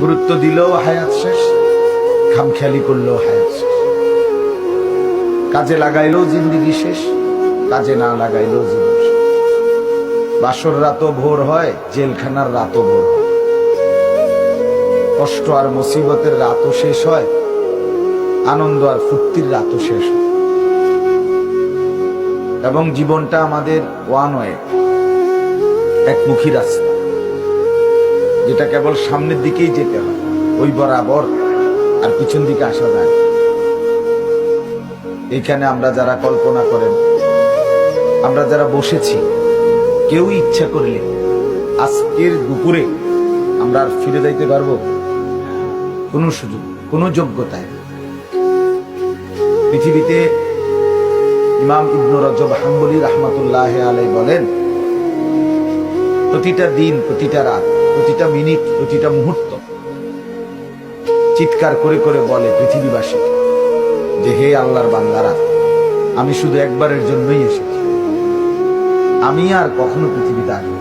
গুরুত্ব দিলেও হায়াত শেষ, খামখেয়ালি করলেও হায়াত শেষ। কাজে লাগাইলেও জিন্দিগি শেষ, কাজে না লাগাইলেও জীবন শেষ। বাসর রাতও ভোর হয়, জেলখানার রাতও ভোর হয়। কষ্ট আর মুসিবতের রাতও শেষ হয়, আনন্দ আর ফুর্তির রাতও শেষ হয়। এবং জীবনটা আমাদের ওয়ান ওয়ে, একমুখী রাস্তা, যেটা কেবল সামনের দিকেই যেতে হয়, ওই বরাবর, আর পিছন দিকে আসা যায়। এইখানে আমরা যারা কল্পনা করেন, আমরা যারা বসেছি, কেউ ইচ্ছা করলে আজকের দুপুরে আমরা আর ফিরে যাইতে পারবো? কোনো সুযোগ, কোনো যোগ্যতায়। পৃথিবীতে ইমাম ইবনে রজব হাম্বলী রাহমাতুল্লাহি আলাইহি বলেন, প্রতিটা দিন, প্রতিটা রাত, প্রতিটা মিনিট, প্রতিটা মুহূর্ত চিৎকার করে করে বলে পৃথিবীবাসী যে, হে আল্লাহর বান্দারা, আমি শুধু একবারের জন্যই এসেছি, আমি আর কখনো পৃথিবীতে আসবো।